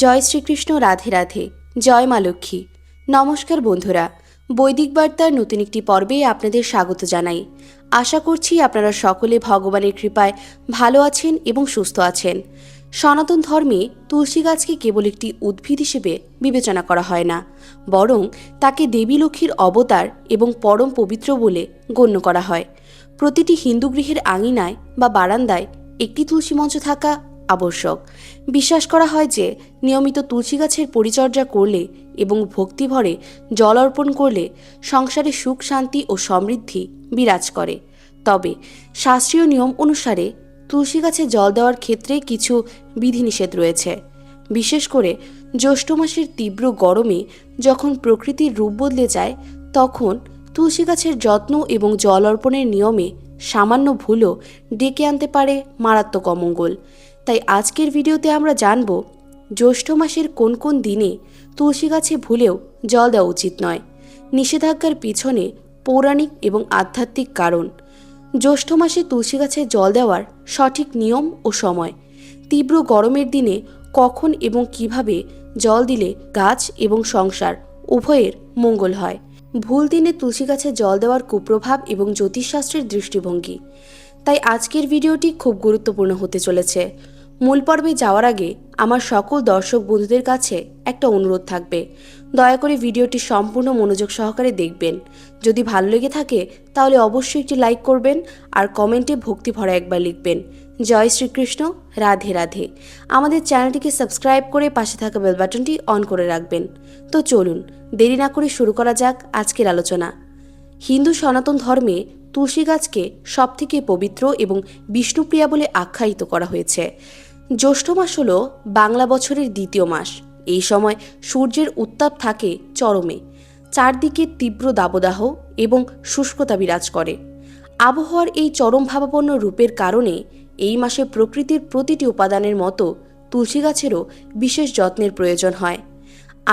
জয় শ্রীকৃষ্ণ। রাধে রাধে। জয় মা লক্ষ্মী। নমস্কার বন্ধুরা, বৈদিক বার্তার নতুন একটি পর্বে আপনাদের স্বাগত জানাই। আশা করছি আপনারা সকলে ভগবানের কৃপায় ভালো আছেন এবং সুস্থ আছেন। সনাতন ধর্মে তুলসী গাছকে কেবল একটি উদ্ভিদ হিসেবে বিবেচনা করা হয় না, বরং তাকে দেবী লক্ষ্মীর অবতার এবং পরম পবিত্র বলে গণ্য করা হয়। প্রতিটি হিন্দু গৃহের আঙিনায় বা বারান্দায় একটি তুলসী মঞ্চ থাকা আবশ্যক। বিশ্বাস করা হয় যে নিয়মিত তুলসী গাছের পরিচর্যা করলে এবং ভক্তিভরে জল অর্পণ করলে সংসারে সুখ, শান্তি ও সমৃদ্ধি বিরাজ করে। তবে শাস্ত্রীয় নিয়ম অনুসারে তুলসী গাছে জল দেওয়ার ক্ষেত্রে কিছু বিধিনিষেধ রয়েছে। বিশেষ করে জ্যৈষ্ঠ মাসের তীব্র গরমে যখন প্রকৃতির রূপ বদলে যায়, তখন তুলসী গাছের যত্ন এবং জল অর্পণের নিয়মে সামান্য ভুলও ডেকে আনতে পারে মারাত্মক অমঙ্গল। তাই আজকের ভিডিওতে আমরা জানব জ্যৈষ্ঠ মাসের কোন কোন দিনে তুলসী গাছে ভুলেও জল দেওয়া উচিত নয়, নিষেধাজ্ঞার পিছনে পৌরাণিক এবং আধ্যাত্মিক কারণ, জ্যৈষ্ঠ মাসে তুলসী গাছে জল দেওয়ার সঠিক নিয়ম ও সময়, তীব্র গরমের দিনে কখন এবং কিভাবে জল দিলে গাছ এবং সংসার উভয়ের মঙ্গল হয়, ভুল দিনে তুলসী গাছে জল দেওয়ার কুপ্রভাব এবং জ্যোতিষশাস্ত্রের দৃষ্টিভঙ্গি। তাই আজকের ভিডিওটি খুব গুরুত্বপূর্ণ হতে চলেছে। মূল পর্বে যাওয়ার আগে আমার সকল দর্শক বন্ধুদের কাছে একটা অনুরোধ থাকবে, দয়া করে ভিডিওটি সম্পূর্ণ মনোযোগ সহকারে দেখবেন। যদি ভালো লেগে থাকে তাহলে অবশ্যই একটি লাইক করবেন আর কমেন্টে ভক্তি ভরা একবার লিখবেন, জয় শ্রীকৃষ্ণ, রাধে রাধে। আমাদের চ্যানেলটিকে সাবস্ক্রাইব করে পাশে থাকা বেল বাটনটি অন করে রাখবেন। তো চলুন দেরি না করে শুরু করা যাক আজকের আলোচনা। হিন্দু সনাতন ধর্মে তুলসী গাছকে সবথেকে পবিত্র এবং বিষ্ণুপ্রিয়া বলে আখ্যায়িত করা হয়েছে। জ্যৈষ্ঠ মাস হল বাংলা বছরের দ্বিতীয় মাস। এই সময় সূর্যের উত্তাপ থাকে চরমে, চারদিকে তীব্র দাবদাহ এবং শুষ্কতা বিরাজ করে। আবহাওয়ার এই চরম ভাবাপন্ন রূপের কারণে এই মাসে প্রকৃতির প্রতিটি উপাদানের মতো তুলসী গাছেরও বিশেষ যত্নের প্রয়োজন হয়।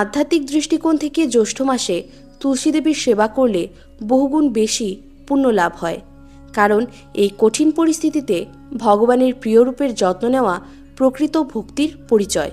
আধ্যাত্মিক দৃষ্টিকোণ থেকে জ্যৈষ্ঠ মাসে তুলসী দেবীর সেবা করলে বহুগুণ বেশি পুণ্য লাভ হয়, কারণ এই কঠিন পরিস্থিতিতে ভগবানের প্রিয় রূপের যত্ন নেওয়া প্রকৃত ভক্তির পরিচয়।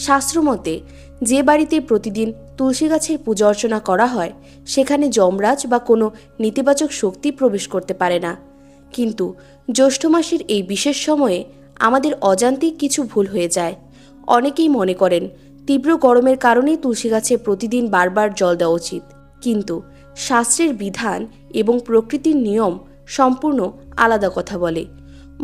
শাস্ত্রমতে যে বাড়িতে প্রতিদিন তুলসী গাছের পূজা অর্চনা করা হয়, সেখানে যমরাজ বা কোনো নেতিবাচক শক্তি প্রবেশ করতে পারে না। কিন্তু জ্যৈষ্ঠ মাসের এই বিশেষ সময়ে আমাদের অজান্তেই কিছু ভুল হয়ে যায়। অনেকেই মনে করেন তীব্র গরমের কারণে তুলসী গাছে প্রতিদিন বারবার জল দেওয়া উচিত, কিন্তু শাস্ত্রের বিধান এবং প্রকৃতির নিয়ম সম্পূর্ণ আলাদা কথা বলে।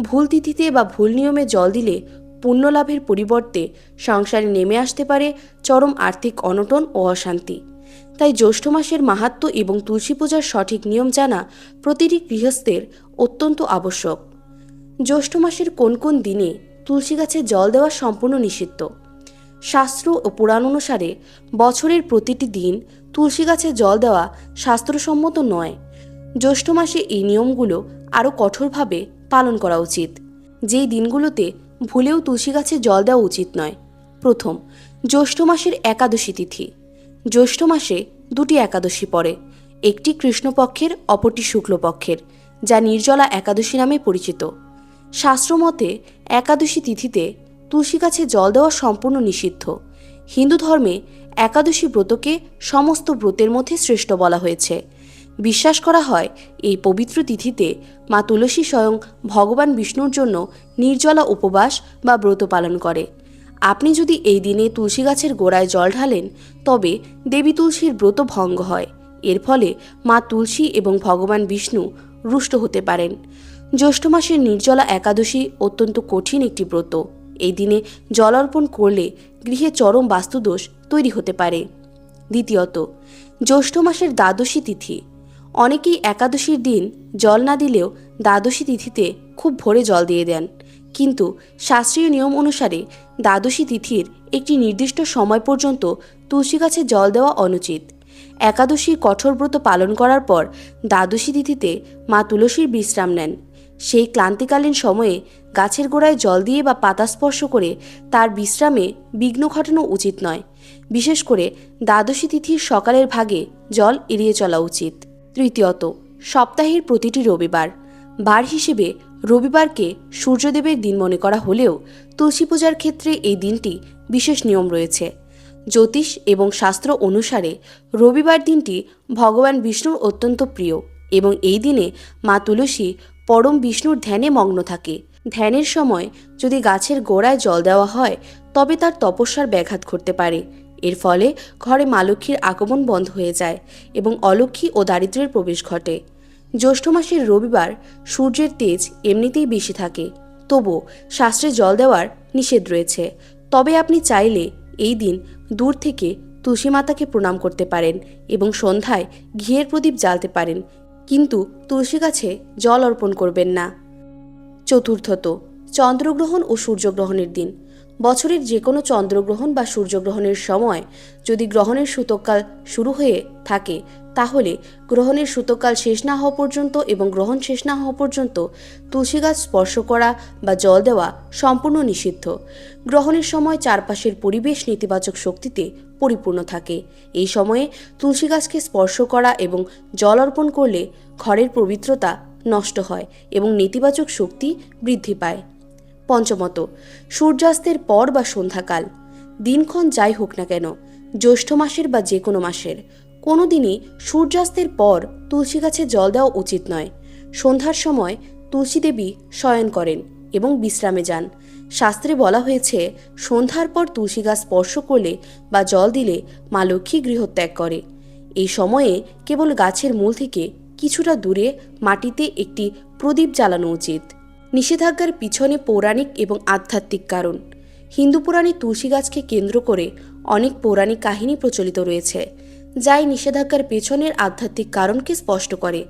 ভুল তিথিতে বা ভুল নিয়মে জল দিলে পুণ্য লাভের পরিবর্তে সংসারে নেমে আসতে পারে চরম আর্থিক অনটন ও অশান্তি। তাই জ্যৈষ্ঠ মাসের মাহাত্ম্য এবং তুলসী পূজার সঠিক নিয়ম জানা প্রতিটি গৃহস্থের অত্যন্ত আবশ্যক। জ্যৈষ্ঠ মাসের কোন কোন দিনে তুলসী গাছে জল দেওয়া সম্পূর্ণ নিষিদ্ধ। শাস্ত্র ও পুরাণ অনুসারে বছরের প্রতিটি দিন তুলসী গাছে জল দেওয়া শাস্ত্রসম্মত নয়। জ্যৈষ্ঠ মাসে এই নিয়মগুলো আরও কঠোরভাবে পালন করা উচিত। যেই দিনগুলোতে ভুলেও তুলসী গাছে জল দেওয়া উচিত নয়। প্রথম, জ্যৈষ্ঠ মাসের একাদশী তিথি। জ্যৈষ্ঠ মাসে দুটি একাদশী পড়ে, একটি কৃষ্ণপক্ষের, অপরটি শুক্লপক্ষের, যা নির্জলা একাদশী নামে পরিচিত। শাস্ত্রমতে একাদশী তিথিতে তুলসী গাছে জল দেওয়া সম্পূর্ণ নিষিদ্ধ। হিন্দু ধর্মে একাদশী ব্রতকে সমস্ত ব্রতের মধ্যে শ্রেষ্ঠ বলা হয়েছে। বিশ্বাস করা হয় এই পবিত্র তিথিতে মা তুলসী স্বয়ং ভগবান বিষ্ণুর জন্য নির্জলা উপবাস বা ব্রত পালন করে। আপনি যদি এই দিনে তুলসী গাছের গোড়ায় জল ঢালেন, তবে দেবী তুলসীর ব্রত ভঙ্গ হয়। এর ফলে মা তুলসী এবং ভগবান বিষ্ণু রুষ্ট হতে পারেন। জ্যৈষ্ঠ মাসের নির্জলা একাদশী অত্যন্ত কঠিন একটি ব্রত। এই দিনে জল অর্পণ করলে গৃহে চরম বাস্তুদোষ তৈরি হতে পারে। দ্বিতীয়ত, জ্যৈষ্ঠ মাসের দ্বাদশী তিথি। অনেকেই একাদশীর দিন জল না দিলেও দ্বাদশী তিথিতে খুব ভোরে জল দিয়ে দেন, কিন্তু শাস্ত্রীয় নিয়ম অনুসারে দ্বাদশী তিথির একটি নির্দিষ্ট সময় পর্যন্ত তুলসী গাছে জল দেওয়া অনুচিত। একাদশীর কঠোর ব্রত পালন করার পর দ্বাদশী তিথিতে মা তুলসীর বিশ্রাম নেন। সেই ক্লান্তিকালীন সময়ে গাছের গোড়ায় জল দিয়ে বা পাতা স্পর্শ করে তার বিশ্রামে বিঘ্ন ঘটানো উচিত নয়। বিশেষ করে দ্বাদশী তিথির সকালের ভাগে জল এড়িয়ে চলা উচিত। তৃতীয়ত, সপ্তাহের প্রতিটি রবিবার। বার হিসেবে রবিবারকে সূর্যদেবের দিন মনে করা হলেও তুলসী পূজার ক্ষেত্রে এই দিনটি বিশেষ নিয়ম রয়েছে। জ্যোতিষ এবং শাস্ত্র অনুসারে রবিবার দিনটি ভগবান বিষ্ণুর অত্যন্ত প্রিয় এবং এই দিনে মা তুলসী পরম বিষ্ণুর ধ্যানে মগ্ন থাকে। ধ্যানের সময় যদি গাছের গোড়ায় জল দেওয়া হয় তবে তার তপস্যার ব্যাঘাত ঘটতে পারে। এর ফলে ঘরে মা লক্ষ্মীর আগমন বন্ধ হয়ে যায় এবং অলক্ষ্মী ও দারিদ্র্যের প্রবেশ ঘটে। জ্যৈষ্ঠ মাসের রবিবার সূর্যের তেজ এমনিতেই বেশি থাকে, তবুও শাস্ত্রে জল দেওয়ার নিষেধ রয়েছে। তবে আপনি চাইলে এই দিন দূর থেকে তুলসী মাতাকে প্রণাম করতে পারেন এবং সন্ধ্যায় ঘিয়ের প্রদীপ জ্বালতে পারেন, কিন্তু তুলসী গাছে জল অর্পণ করবেন না। চতুর্থত, চন্দ্রগ্রহণ ও সূর্যগ্রহণের দিন। বছরের যে কোনো চন্দ্রগ্রহণ বা সূর্যগ্রহণের সময় যদি গ্রহণের সূতককাল শুরু হয়ে থাকে তাহলে গ্রহণের সূতককাল শেষ না হওয়া পর্যন্ত এবং গ্রহণ শেষ না হওয়া পর্যন্ত তুলসী গাছ স্পর্শ করা বা জল দেওয়া সম্পূর্ণ নিষিদ্ধ। গ্রহণের সময় চারপাশের পরিবেশ নেতিবাচক শক্তিতে পরিপূর্ণ থাকে। এই সময়ে তুলসী গাছকে স্পর্শ করা এবং জল অর্পণ করলে ঘরের পবিত্রতা নষ্ট হয় এবং নেতিবাচক শক্তি বৃদ্ধি পায়। পঞ্চমত, সূর্যাস্তের পর বা সন্ধ্যাকাল। দিনক্ষণ যাই হোক না কেন, জ্যৈষ্ঠ মাসের বা যে কোনো মাসের কোনো দিনই সূর্যাস্তের পর তুলসী গাছে জল দেওয়া উচিত নয়। সন্ধ্যার সময় তুলসী দেবী শয়ন করেন এবং বিশ্রামে যান। শাস্ত্রে বলা হয়েছে সন্ধ্যার পর তুলসী গাছ স্পর্শ করলে বা জল দিলে মা লক্ষ্মী গৃহত্যাগ করে। এই সময়ে কেবল গাছের মূল থেকে কিছুটা দূরে মাটিতে একটি প্রদীপ জ্বালানো উচিত। নিষেধাজ্ঞার পিছনে পৌরাণিক এবং আধ্যাত্মিক কারণ। হিন্দু পুরাণে তুলসী গাছকে কেন্দ্র করে অনেক পৌরাণিক কাহিনী প্রচলিত রয়েছে, যা এই নিষেধাজ্ঞার পেছনের আধ্যাত্মিক কারণকে স্পষ্ট করে।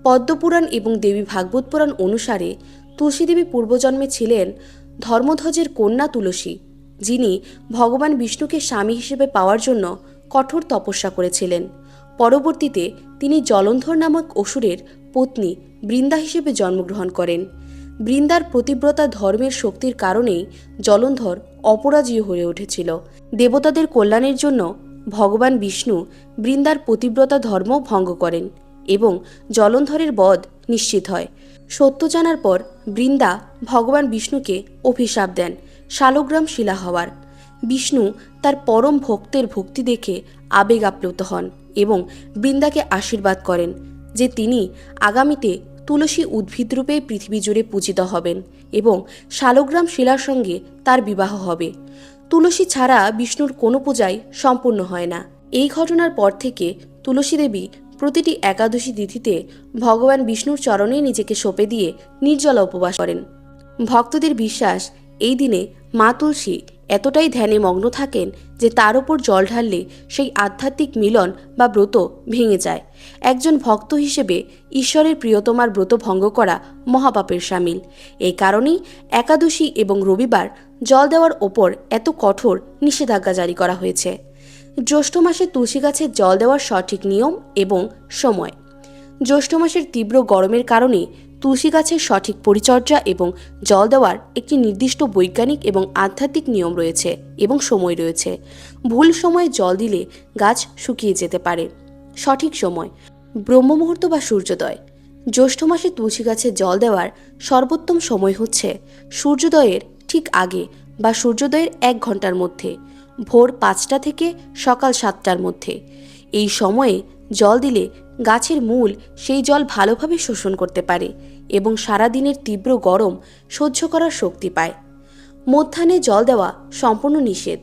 পদ্মপুরাণ এবং দেবী ভাগবত পুরাণ অনুসারে তুলসী দেবী পূর্বজন্মে ছিলেন ধর্মধ্বজের কন্যা তুলসী, যিনি ভগবান বিষ্ণুকে স্বামী হিসেবে পাওয়ার জন্য কঠোর তপস্যা করেছিলেন। পরবর্তীতে তিনি জলন্ধর নামক অসুরের পত্নী বৃন্দা হিসেবে জন্মগ্রহণ করেন। বৃন্দার প্রতিব্রতা ধর্মের শক্তির কারণেই জলন্ধর অপরাজেয় হয়ে উঠেছিল। দেবতাদের কল্যাণের জন্য ভগবান বিষ্ণু বৃন্দার পতিব্রতা ধর্ম ভঙ্গ করেন এবং জলন্ধরের বধ নিশ্চিত হয়। সত্য জানার পর বৃন্দা ভগবান বিষ্ণুকে অভিশাপ দেন শালগ্রাম শিলা হওয়ার। বিষ্ণু তার পরম ভক্তের ভক্তি দেখে আবেগ আপ্লুত হন এবং বৃন্দাকে আশীর্বাদ করেন যে তিনি আগামীতে তুলসী উদ্ভিদরূপে পৃথিবী জুড়ে পূজিত হবেন এবং শালগ্রাম শিলার সঙ্গে তার বিবাহ হবে। তুলসী ছাড়া বিষ্ণুর কোনো পূজাই সম্পূর্ণ হয় না। এই ঘটনার পর থেকে তুলসী দেবী প্রতিটি একাদশী তিথিতে ভগবান বিষ্ণুর চরণে নিজেকে সঁপে দিয়ে নির্জলা উপবাস করেন। ভক্তদের বিশ্বাস এই দিনে মা তুলসী এতটাই ধ্যানে মগ্ন থাকেন যে তার ওপর জল ঢাললে সেই আধ্যাত্মিক মিলন বা ব্রত ভেঙে যায়। একজন ভক্ত হিসেবে ঈশ্বরের প্রিয়তমার ব্রত ভঙ্গ করা মহাপাপের শামিল। এই কারণেই একাদশী এবং রবিবার জল দেওয়ার ওপর এত কঠোর নিষেধাজ্ঞা জারি করা হয়েছে। জ্যৈষ্ঠ মাসে তুলসী গাছে জল দেওয়ার সঠিক নিয়ম এবং সময়। জ্যৈষ্ঠ মাসের তীব্র গরমের কারণে তুলসী গাছের সঠিক পরিচর্যা এবং জল দেওয়ার একটি নির্দিষ্ট বৈজ্ঞানিক এবং আধ্যাত্মিক নিয়ম রয়েছে এবং সময় রয়েছে। ভুল সময়ে জল দিলে গাছ শুকিয়ে যেতে পারে। সঠিক সময় ব্রহ্ম মুহূর্ত বা সূর্যোদয়। জ্যৈষ্ঠ মাসে তুলসী গাছে জল দেওয়ার সর্বোত্তম সময় হচ্ছে সূর্যোদয়ের ঠিক আগে বা সূর্যোদয়ের 1 ঘন্টার মধ্যে, ভোর 5টা থেকে সকাল 7টার মধ্যে। এই সময়ে জল দিলে গাছের মূল সেই জল ভালোভাবে শোষণ করতে পারে এবং সারাদিনের তীব্র গরম সহ্য করার শক্তি পায়। মধ্যাহ্নে জল দেওয়া সম্পূর্ণ নিষেধ।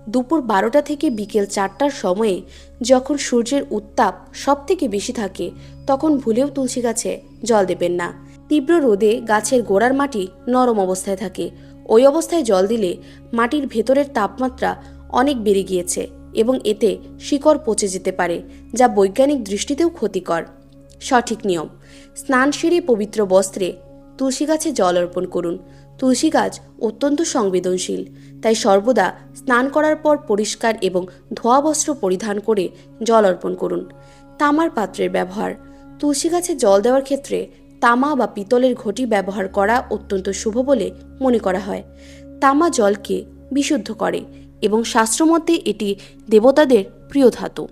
দুপুর 12টা থেকে বিকেল 4টার সময়ে যখন সূর্যের উত্তাপ সবথেকে বেশি থাকে তখন ভুলেও তুলসী গাছে জল দেবেন না। তীব্র রোদে গাছের গোড়ার মাটি নরম অবস্থায় থাকে। ওই অবস্থায় জল দিলে মাটির ভেতরের তাপমাত্রা অনেক বেড়ে গিয়েছে এবং এতে শিকড় পচে যেতে পারে, যা বৈজ্ঞানিক দৃষ্টিতেও ক্ষতিকর। সঠিক নিয়ম: স্নান সেরে পবিত্র বস্ত্রে তুলসী গাছে জল অর্পণ করুন। তুলসী গাছ অত্যন্ত সংবেদনশীল, তাই সর্বদা স্নান করার পর পরিষ্কার এবং ধোয়া বস্ত্র পরিধান করে জল অর্পণ করুন। তামার পাত্রের ব্যবহার। তুলসী গাছে জল দেওয়ার ক্ষেত্রে তামা বা পিতলের ঘটি ব্যবহার করা অত্যন্ত শুভ বলে মনে করা হয়। তামা জলকে বিশুদ্ধ করে এবং শাস্ত্রমতে এটি দেবতাদের প্রিয় ধাতু।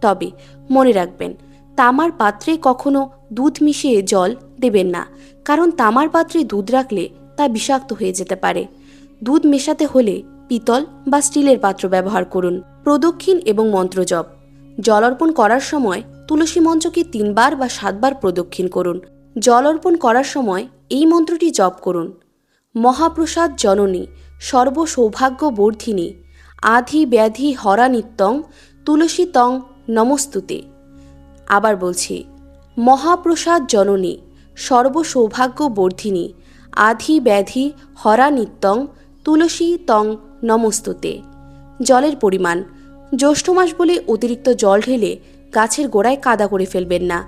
তবে মনে রাখবেন, তামার পাত্রে কখনো দুধ মিশিয়ে জল দেবেন না, কারণ তামার পাত্রে দুধ রাখলে তা বিষাক্ত হয়ে যেতে পারে। দুধ মেশাতে হলে পিতল বা স্টিলের পাত্র ব্যবহার করুন। প্রদক্ষিণ এবং মন্ত্রজপ। জল অর্পণ করার সময় তুলসী মঞ্চকে 3 বার বা 7 বার প্রদক্ষিণ করুন। জল অর্পণ করার সময় এই মন্ত্রটি জপ করুন। মহাপ্রসাদ জননী সর্বসৌভাগ্য বর্ধিনী আধি ব্যাধি হরা নিত্যং তুলসী তং নমস্তুতে। আবার বলছি, মহাপ্রসাদ জননী সর্বসৌভাগ্য বর্ধিনী আধি ব্যাধি হরা নিত্যং তুলসী তং নমস্তুতে। জলের পরিমাণ। জ্যৈষ্ঠ মাস বলে অতিরিক্ত জল ঢেলে গাছের গোড়ায় কাদা করে ফেলবেন না।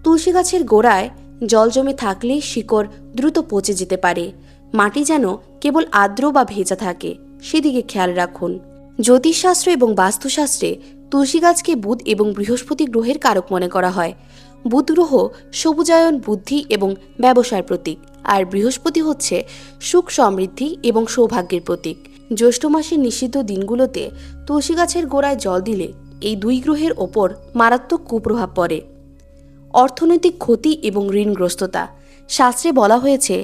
তুলসী গাছের গোড়ায় জল জমে থাকলে শিকড় দ্রুত পচে যেতে পারে। মাটি যেন কেবল আর্দ্র বা ভেজা থাকে, সেদিকে খেয়াল রাখুন। জ্যোতিষশাস্ত্র এবং বাস্তুশাস্ত্রে তুলসী গাছকে বুধ এবং বৃহস্পতি গ্রহের কারক মনে করা হয়। বুধ গ্রহ সবুজায়ন, বুদ্ধি এবং ব্যবসার প্রতীক, আর বৃহস্পতি হচ্ছে সুখ, সমৃদ্ধি এবং সৌভাগ্যের প্রতীক। জ্যৈষ্ঠ মাসের নিষিদ্ধ দিনগুলোতে তুলসী গাছের গোড়ায় জল দিলে এই 2 গ্রহের ওপর মারাত্মক কুপ্রভাব পড়ে। অর্থনৈতিক ক্ষতি এবং ঋণগ্রস্ততা। শাস্ত্রে বলা হয়েছে,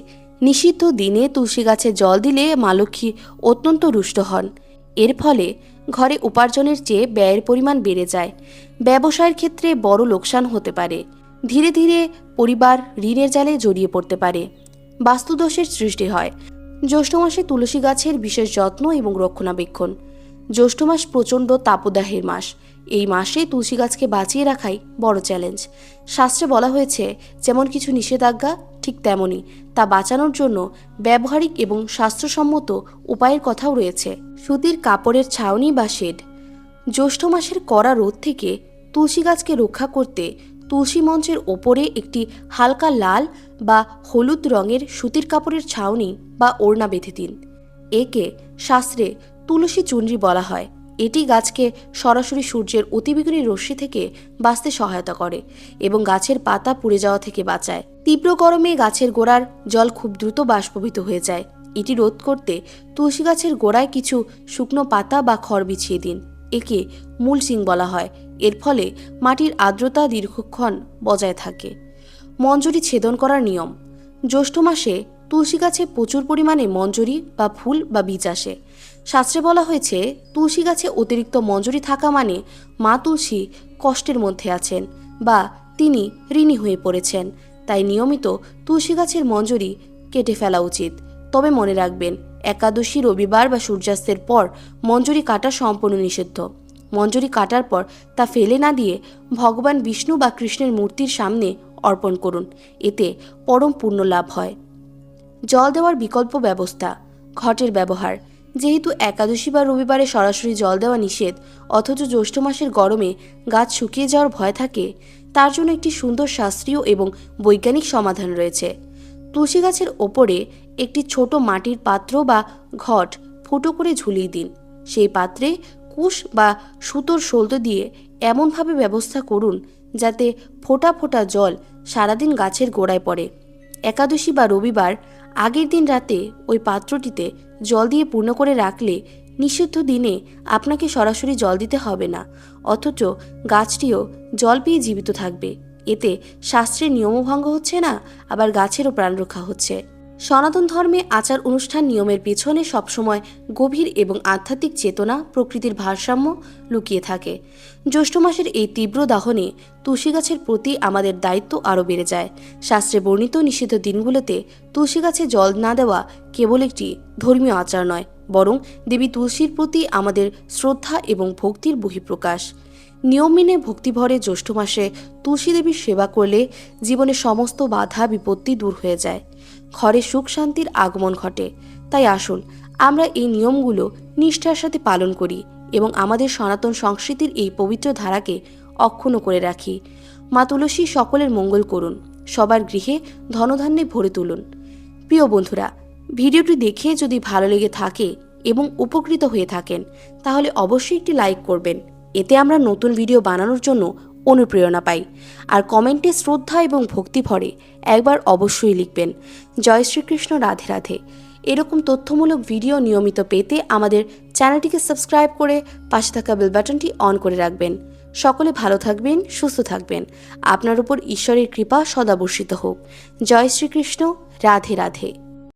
নিষিদ্ধ দিনে তুলসী গাছে জল দিলে মা লক্ষ্মী অত্যন্ত রুষ্ট হন। এর ফলে ঘরে উপার্জনের চেয়ে ব্যয়ের পরিমাণ বেড়ে যায়। ব্যবসায়ের ক্ষেত্রে বড় লোকসান হতে পারে। ধীরে ধীরে পরিবার ঋণের জালে জড়িয়ে পড়তে পারে। বাস্তুদোষের সৃষ্টি হয়। জ্যৈষ্ঠ মাসে তুলসী গাছের বিশেষ যত্ন এবং রক্ষণাবেক্ষণ। জ্যৈষ্ঠ মাস প্রচণ্ড তাপদাহের মাস। এই মাসে তুলসী গাছকে বাঁচিয়ে রাখাই বড় চ্যালেঞ্জ। শাস্ত্রে বলা হয়েছে, যেমন কিছু নিষেধাজ্ঞা, ঠিক তেমনই তা বাঁচানোর জন্য ব্যবহারিক এবং শাস্ত্রসম্মত উপায়ের কথাও রয়েছে। সুতির কাপড়ের ছাউনি বা শেড। জ্যৈষ্ঠ মাসের কড়া রোদ থেকে তুলসী গাছকে রক্ষা করতে তুলসী মঞ্চের ওপরে একটি হালকা লাল বা হলুদ রঙের সুতির কাপড়ের ছাউনি বা ওড়না বেঁধে দিন। একে শাস্ত্রে তুলসী চুনরি বলা হয়। এটি গাছকে সরাসরি সূর্যের অতিবেগুনি রশ্মি থেকে বাঁচতে সহায়তা করে এবং গাছের পাতা পুড়ে যাওয়া থেকে বাঁচায়। তীব্র গরমে গাছের গোড়ার জল খুব দ্রুত বাষ্পীভূত হয়ে যায়। এটি রোধ করতে তুলসী গাছের গোড়ায় কিছু শুকনো পাতা বা খড় বিছিয়ে দিন। একে মূলসিং বলা হয়। এর ফলে মাটির আর্দ্রতা দীর্ঘক্ষণ বজায় থাকে। মঞ্জরি ছেদন করার নিয়ম। জ্যৈষ্ঠ মাসে তুলসী গাছে প্রচুর পরিমাণে মঞ্জরি বা ফুল বা বীজ আসে। শাস্ত্রে বলা হয়েছে, তুলসী গাছে অতিরিক্ত মঞ্জরি থাকা মানে মা তুলসী কষ্টের মধ্যে আছেন বা তিনি ঋণী হয়ে পড়েছেন। তাই নিয়মিত তুলসী গাছের মঞ্জরি কেটে ফেলা উচিত। তবে মনে রাখবেন, একাদশী, রবিবার বা সূর্যাস্তের পর মঞ্জরি কাটা সম্পূর্ণ নিষিদ্ধ। মঞ্জরি কাটার পর তা ফেলে না দিয়ে ভগবান বিষ্ণু বা কৃষ্ণের মূর্তির সামনে অর্পণ করুন। এতে পরম পুণ্য লাভ হয়। জল দেওয়ার বিকল্প ব্যবস্থা। ঘটের ব্যবহার। যেহেতু একাদশী বা রবিবারে সরাসরি জল দেওয়া নিষেধ, অথচ জ্যৈষ্ঠ মাসের গরমে গাছ শুকিয়ে যাওয়ার ভয় থাকে, তার জন্য একটি সুন্দর শাস্ত্রীয় এবং বৈজ্ঞানিক সমাধান রয়েছে। তুলসী গাছের ওপরে একটি ছোট মাটির পাত্র বা ঘট ফুটো করে ঝুলিয়ে দিন। সেই পাত্রে কুশ বা সুতোর সলতে দিয়ে এমনভাবে ব্যবস্থা করুন যাতে ফোঁটা ফোঁটা জল সারাদিন গাছের গোড়ায় পড়ে। একাদশী বা রবিবার আগের দিন রাতে ওই পাত্রটিতে জল দিয়ে পূর্ণ করে রাখলে নিষিদ্ধ দিনে আপনাকে সরাসরি জল দিতে হবে না, অথচ গাছটিও জল পেয়ে জীবিত থাকবে। এতে শাস্ত্রের নিয়মভঙ্গ হচ্ছে না, আবার গাছেরও প্রাণ রক্ষা হচ্ছে। সনাতন ধর্মে আচার অনুষ্ঠান নিয়মের পেছনে সবসময় গভীর এবং আধ্যাত্মিক চেতনা, প্রকৃতির ভারসাম্য লুকিয়ে থাকে। জ্যৈষ্ঠ মাসের এই তীব্র দাহনে তুলসী গাছের প্রতি আমাদের দায়িত্ব আরও বেড়ে যায়। শাস্ত্রে বর্ণিত নিষিদ্ধ দিনগুলোতে তুলসী গাছে জল না দেওয়া কেবল একটি ধর্মীয় আচার নয়, বরং দেবী তুলসীর প্রতি আমাদের শ্রদ্ধা এবং ভক্তির বহিঃপ্রকাশ। নিয়ম মেনে ভক্তিভরে জ্যৈষ্ঠ মাসে তুলসী দেবীর সেবা করলে জীবনের সমস্ত বাধা বিপত্তি দূর হয়ে যায়, ঘরে সুখ শান্তির আগমন ঘটে। তাই আসুন আমরা এই নিয়মগুলো নিষ্ঠার সাথে পালন করি এবং আমাদের সনাতন সংস্কৃতির এই পবিত্র ধারাকে অক্ষুণ্ণ করে রাখি। মা তুলসী সকলের মঙ্গল করুন, সবার গৃহে ধনধান্যে ভরে তুলুন। প্রিয় বন্ধুরা, ভিডিওটি দেখে যদি ভালো লেগে থাকে এবং উপকৃত হয়ে থাকেন, তাহলে অবশ্যই একটি লাইক করবেন। এতে আমরা নতুন ভিডিও বানানোর জন্য অনুপ্রেরণা পাই। আর কমেন্টে শ্রদ্ধা এবং ভক্তি ভরে একবার অবশ্যই লিখবেন, জয় শ্রীকৃষ্ণ, রাধে রাধে। এরকম তথ্যমূলক ভিডিও নিয়মিত পেতে আমাদের চ্যানেলটিকে সাবস্ক্রাইব করে পাশে থাকা বেল বাটনটি অন করে রাখবেন। সকলে ভালো থাকবেন, সুস্থ থাকবেন। আপনার উপর ঈশ্বরের কৃপা সদা বর্ষিত হোক। জয় শ্রীকৃষ্ণ। রাধে রাধে।